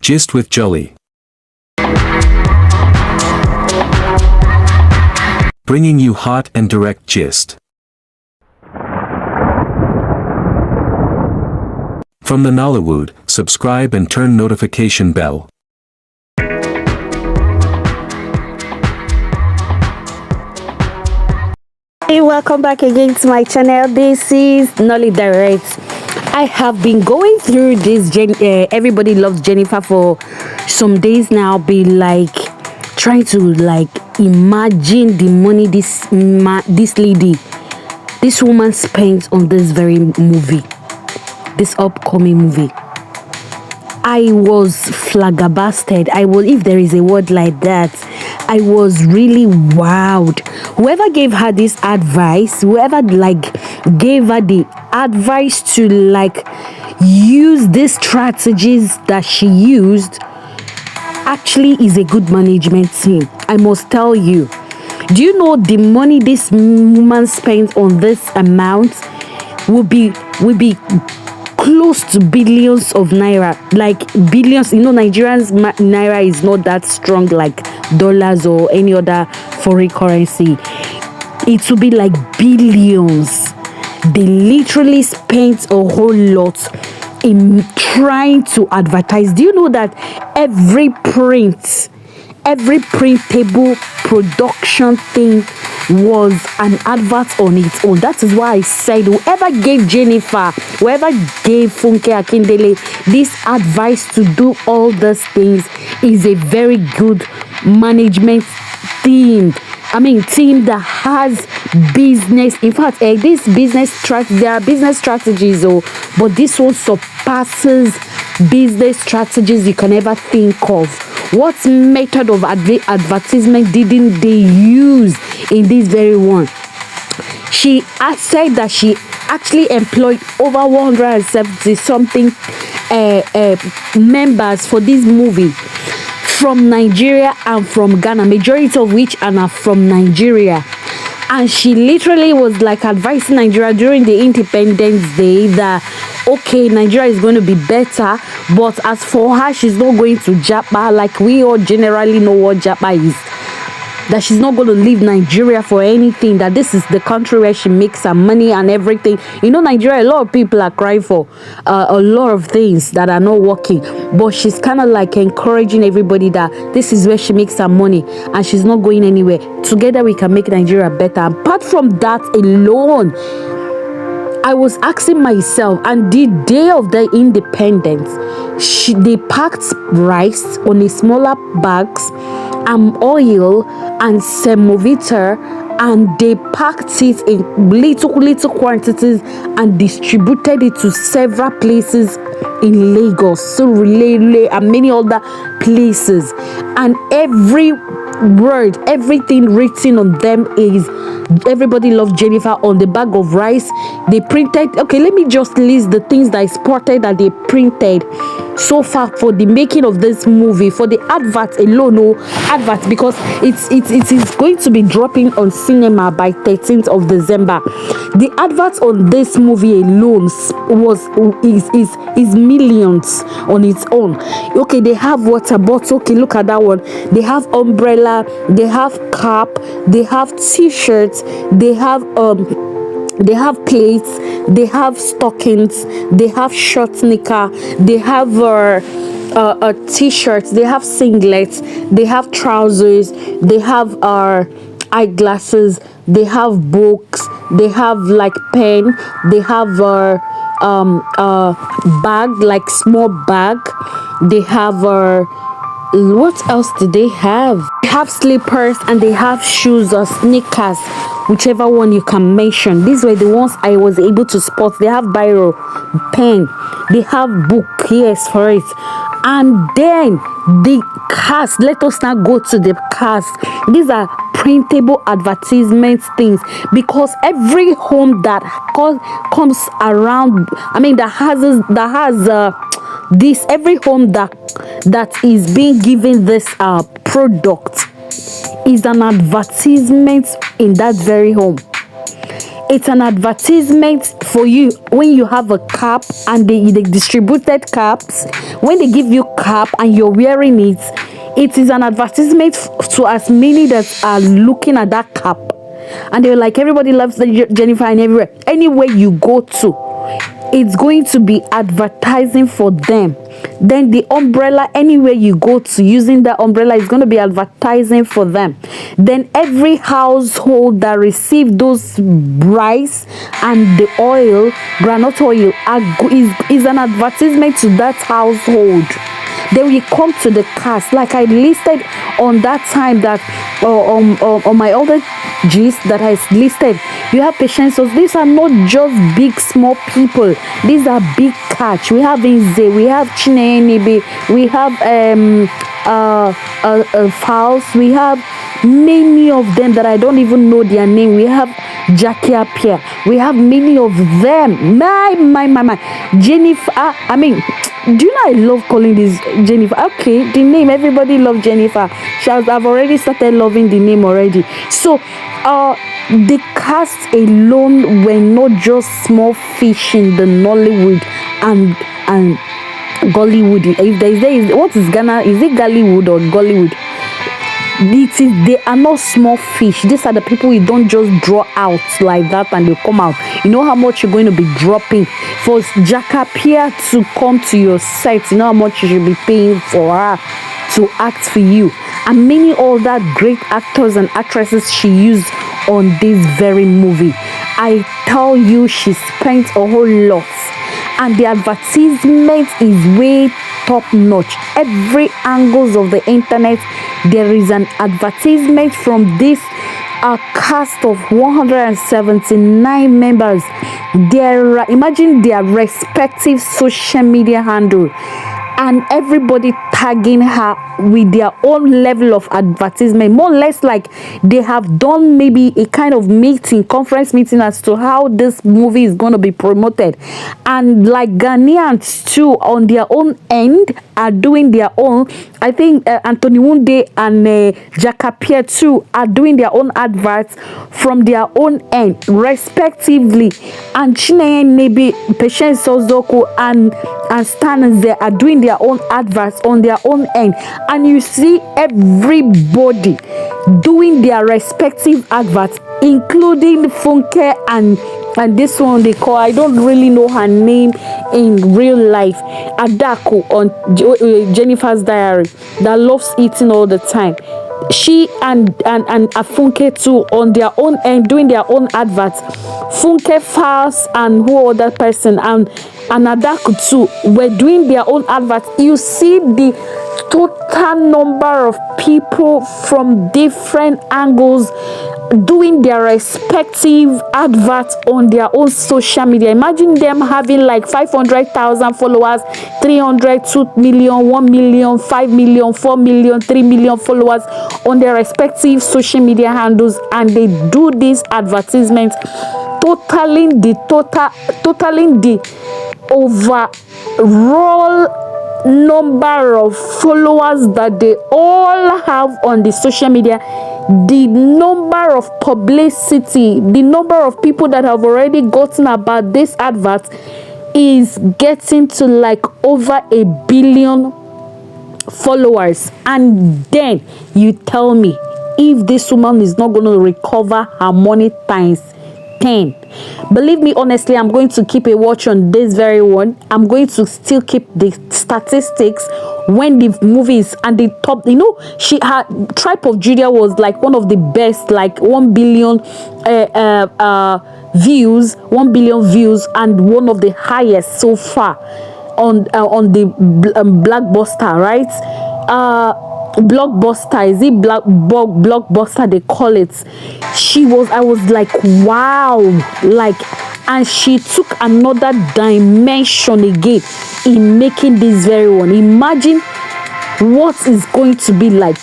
Gist with Jolly. Bringing you hot and direct gist. From the Nollywood, subscribe and turn notification bell. Hey, welcome back again to my channel. This is Nolly Direct. I have been going through this Everybody Loves Jennifer for some days now. Be like trying to imagine the money this woman spent on this very movie, this upcoming movie. I was flabbergasted. If there is a word like that, I was really wowed. Whoever gave her this advice, whoever gave her the advice to use these strategies that she used, actually is a good management team. I must tell you. Do you know the money this woman spent on this amount will be close to billions of naira, billions. Nigerians naira is not that strong like dollars or any other foreign currency. It will be like billions. They literally spent a whole lot in trying to advertise. Do you know that every printable production thing was an advert on its own? That is why I said whoever gave Funke Akindele this advice to do all these things is a very good management team. Team that has business. In fact, there are business strategies, but this one surpasses business strategies you can ever think of. What method of advertisement didn't they use in this very one? She said that she actually employed over 170 something members for this movie from Nigeria and from Ghana, majority of which are from Nigeria. And she literally was advising Nigeria during the Independence Day that okay, Nigeria is going to be better, but as for her, she's not going to Japa. We all generally know what Japa is. That she's not going to leave Nigeria for anything, that this is the country where she makes her money and everything. Nigeria, a lot of people are crying for a lot of things that are not working, but she's kind of encouraging everybody that this is where she makes her money and she's not going anywhere. Together we can make Nigeria better. Apart from that alone, I was asking myself, and the day of the independence, they packed rice on a smaller bags, oil and semovita, and they packed it in little quantities and distributed it to several places in Lagos, so really, and many other places. And every word, everything written on them is Everybody Loves Jennifer on the bag of rice. They printed, okay, let me just list the things that I spotted that they printed so far for the making of this movie, for the advert alone. Advert, because it is going to be dropping on cinema by 13th of December. The advert on this movie alone is millions on its own. Okay, they have water bottle. Okay, look at that one. They have umbrella, they have cap, they have t-shirts, they have plates, they have stockings, they have short knicker, they have t-shirts, they have singlets, they have trousers, they have eyeglasses, they have books, they have pen, they have bag, small bag, they have what else do they have? They have slippers and they have shoes or sneakers, whichever one you can mention. These were the ones I was able to spot. They have biro, pen, they have book, yes, for it. And then the cast, let us now go to the cast. These are printable advertisement things, because every home that comes around, that has this, every home that is being given this product is an advertisement in that very home. It's an advertisement for you when you have a cap and they distributed caps. When they give you cap and you're wearing it, it is an advertisement to as many that are looking at that cap. And they're like, everybody loves Jennifer, and everywhere. Anywhere you go to, it's going to be advertising for them. Then the umbrella, anywhere you go to, using the umbrella is going to be advertising for them. Then every household that received those rice and the oil, groundnut oil, is an advertisement to that household. Then we come to the cast, like I listed on that time that on my other gist that I listed. You have patients, so these are not just big small people, these are big catch. We have Inze, we have Chinenibe, we have Fowls, we have many of them that I don't even know their name. We have Jackie Apia, we have many of them. My Jennifer, I mean, do you know I love calling this Jennifer? Okay, the name, everybody loves Jennifer. I've already started loving the name already. So the cast alone were not just small fish in the Nollywood and Gollywood. If there is what is Ghana? Is it Gollywood or Gollywood? They are not small fish. These are the people you don't just draw out like that and they come out. You know how much you're going to be dropping for Jacapia to come to your set. You know how much you should be paying for her to act for you, and many other great actors and actresses she used on this very movie. I tell you, she spent a whole lot, and the advertisement is way top notch. Every angles of the internet, there is an advertisement from this cast of 179 members. Imagine their respective social media handle, and everybody tagging her with their own level of advertisement, more or less like they have done maybe a kind of conference meeting as to how this movie is going to be promoted. And like Ghanaians too on their own end are doing their own. I think Anthony Wunde and Jacapia too are doing their own adverts from their own end respectively, and Chineye maybe Patience Ozoko and Stan there are doing their own adverts on their own end. And you see everybody doing their respective adverts, including Funke and this one they call, I don't really know her name in real life, Adako on Jennifer's Diary, that loves eating all the time. She and Funke too on their own end doing their own adverts. Funke Fast and who other person and Adako too were doing their own adverts. You see the total number of people from different angles doing their respective adverts on their own social media. Imagine them having like 500,000 followers, 300, 2 million, 1 million, 5 million, 4 million, 3 million followers on their respective social media handles, and they do these advertisements, totaling the overall number of followers that they all have on the social media, the number of publicity, the number of people that have already gotten about this advert is getting to like over 1 billion followers. And then you tell me if this woman is not going to recover her money times 10. Believe me, honestly, I'm going to keep a watch on this very one. I'm going to still keep the statistics when the movies and the top, you know, her Tribe of Judah was like one of the best, like 1 billion views, 1 billion views, and one of the highest so far on the Blockbuster, right? Blockbuster, is it Blockbuster they call it? I was like, wow, like, and she took another dimension again in making this very one. Imagine what is going to be like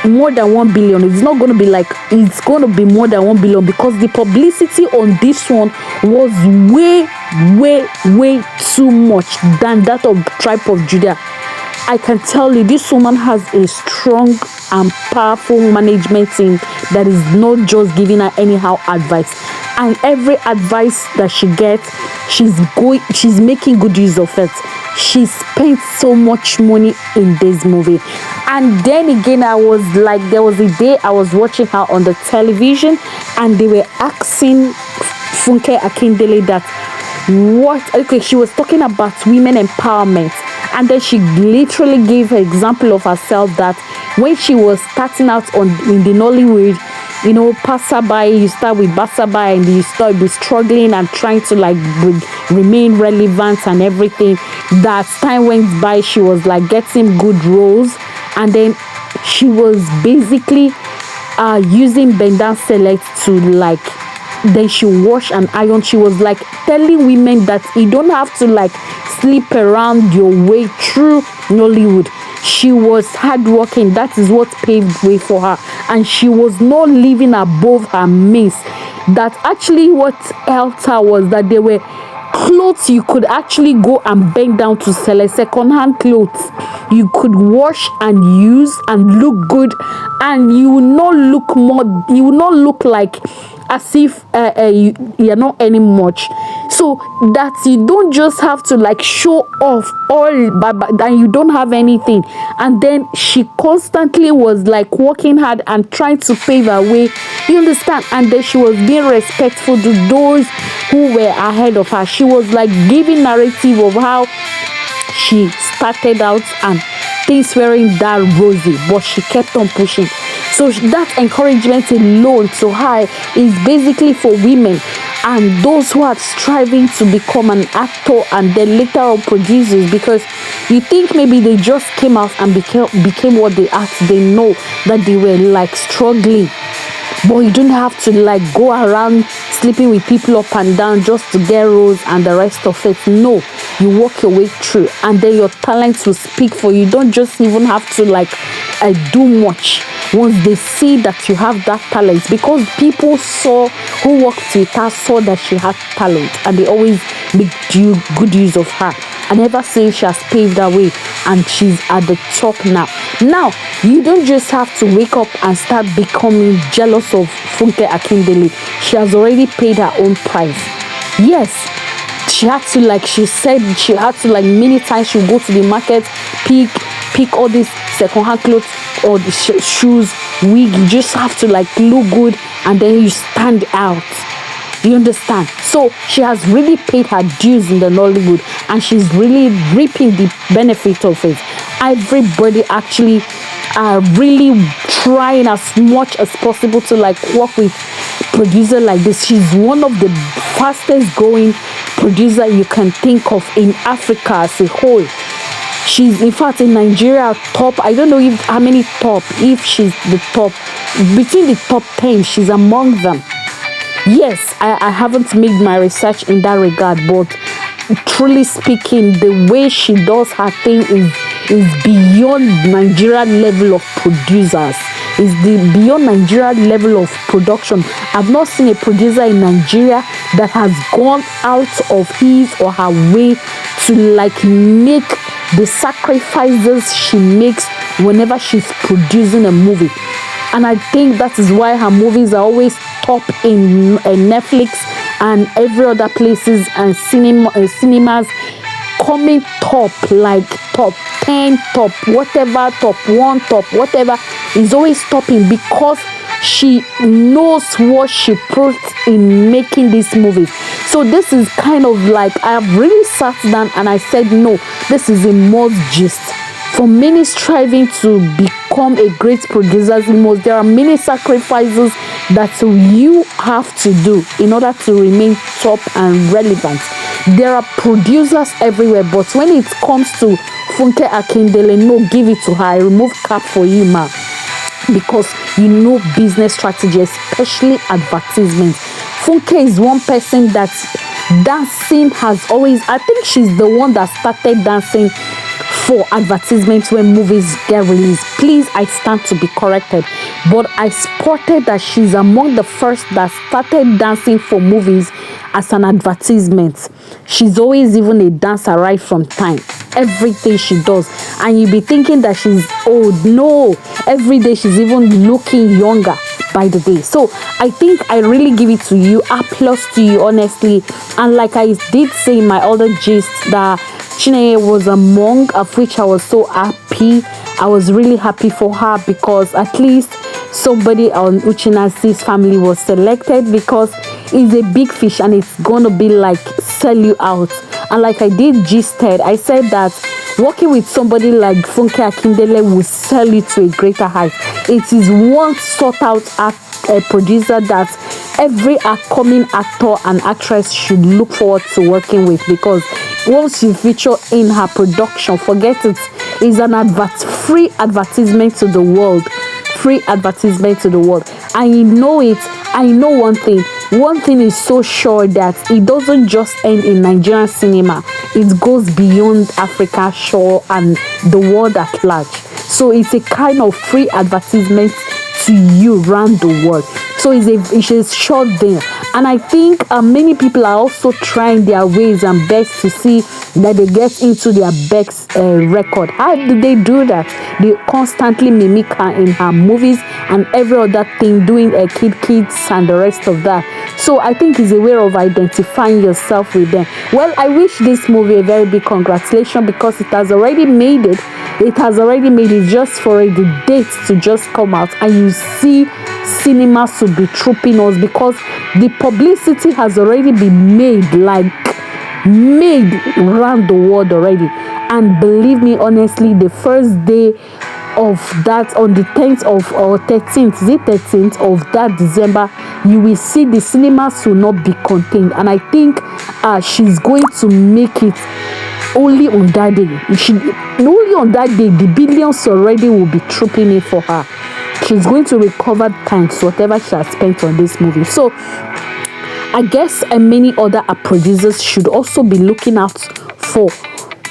more than 1 billion. It's not going to be like, it's going to be more than 1 billion, because the publicity on this one was way too much than that of Tribe of Judah. I can tell you, this woman has a strong and powerful management team that is not just giving her anyhow advice. and every advice that she gets, she's making good use of it. She spent so much money in this movie. And then again, I was like, there was a day I was watching her on the television, and they were asking Funke Akindele that she was talking about women empowerment, and then she literally gave an example of herself that when she was starting out in the Nollywood, passerby, you start with passerby and you start with struggling and trying to like remain relevant and everything. That time went by, she was like getting good roles, and then she was basically using Bendan Select to like, then she wash and iron. She was like telling women that you don't have to like sleep around your way through Nollywood. She was hardworking. That is what paved way for her, and she was not living above her means. That actually what helped her was that there were clothes you could actually go and bend down to sell, second-hand clothes you could wash and use and look good, and you will not look like as if you're not earning much. So that you don't just have to like show off all but and you don't have anything. And then she constantly was like working hard and trying to pave her way, you understand? And then she was being respectful to those who were ahead of her. She was like giving narrative of how she started out and things weren't that rosy, but she kept on pushing. So that encouragement alone to her is basically for women and those who are striving to become an actor and then later on producers, because you think maybe they just came out and became what they are. They know that they were like struggling, but you don't have to like go around sleeping with people up and down just to get roles and the rest of it. No, you work your way through, and then your talent will speak for you. You don't just even have to like do much. Once they see that you have that talent, because people who worked with her saw that she had talent, and they always make good use of her. And ever since, she has paved her way and she's at the top now. Now, you don't just have to wake up and start becoming jealous of Funke Akindele. She has already paid her own price. Yes, she had to, like she said, she had to like many times she'll go to the market, pick all these second-hand clothes or the shoes, wig. You just have to like look good and then you stand out. You understand? So she has really paid her dues in the Nollywood, and she's really reaping the benefit of it. Everybody actually are really trying as much as possible to like work with producer like this. She's one of the fastest growing producer you can think of in Africa as a whole. She's in fact in Nigeria top. I don't know how many top, if she's the top, between the top 10, she's among them. Yes, I haven't made my research in that regard, but truly speaking, the way she does her thing is beyond Nigerian level of producers. Is the beyond Nigerian level of production. I've not seen a producer in Nigeria that has gone out of his or her way to like make the sacrifices she makes whenever she's producing a movie. And I think that is why her movies are always top in Netflix and every other places and cinemas, coming top, like top 10, top whatever, top 1, top whatever, is always topping, because she knows what she put in making these movies. So this is kind of like, I have really sat down and I said, no, this is a must gist. For many striving to become a great producer, there are many sacrifices that you have to do in order to remain top and relevant. There are producers everywhere, but when it comes to Funke Akindele, no, give it to her. I remove cap for you, ma, because you know business strategy, especially advertisement. Funke is one person that dancing has always, I think she's the one that started dancing for advertisements when movies get released. Please, I stand to be corrected, but I spotted that she's among the first that started dancing for movies as an advertisement. She's always even a dancer right from time. Everything she does, and you be thinking that she's old. No, every day she's even looking younger by the day. So I think I really give it to you. Applause to you, honestly. And like I did say in my other gist, that Chineye was among, of which I was so happy. I was really happy for her, because at least somebody on Uchenna's family was selected, because it's a big fish and it's gonna be like sell you out. And like I did gisted, I said that working with somebody like Funke Akindele will sell you to a greater height. It is one sought out producer that every upcoming actor and actress should look forward to working with, because once you feature in her production, forget it, is an free advertisement to the world. Free advertisement to the world. And you know it. I know one thing. One thing is so sure, that it doesn't just end in Nigerian cinema. It goes beyond Africa shore and the world at large. So it's a kind of free advertisement to you around the world. So it's a short thing. And I think many people are also trying their ways and best to see that they get into their best record. How do they do that? They constantly mimic her in her movies and every other thing, doing kids and the rest of that. So I think it's a way of identifying yourself with them. Well, I wish this movie a very big congratulations, because it has already made it. It has already made it, just for the date to just come out, and you see cinemas to be trooping us, because the publicity has already been made around the world already. And believe me, honestly, the first day of that, on the 10th of or 13th, the 13th of that December, you will see the cinemas will not be contained. And I think she's going to make it only on that day. Only on that day, the billions already will be trooping in for her. She's going to recover thanks whatever she has spent on this movie. So I guess many other producers should also be looking out for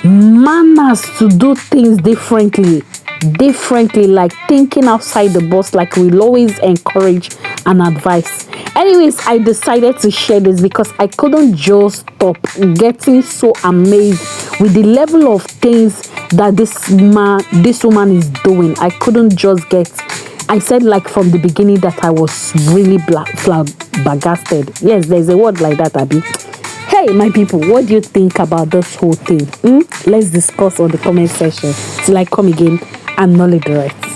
manners to do things differently, like thinking outside the box, like we'll always encourage and advise. Anyways, I decided to share this because I couldn't just stop getting so amazed with the level of things that this woman is doing. I couldn't just get. I said, like, from the beginning that I was really flabbergasted. Yes, there's a word like that, Abby. Hey, my people, what do you think about this whole thing? Let's discuss on the comment section till I come again and knowledge the rest.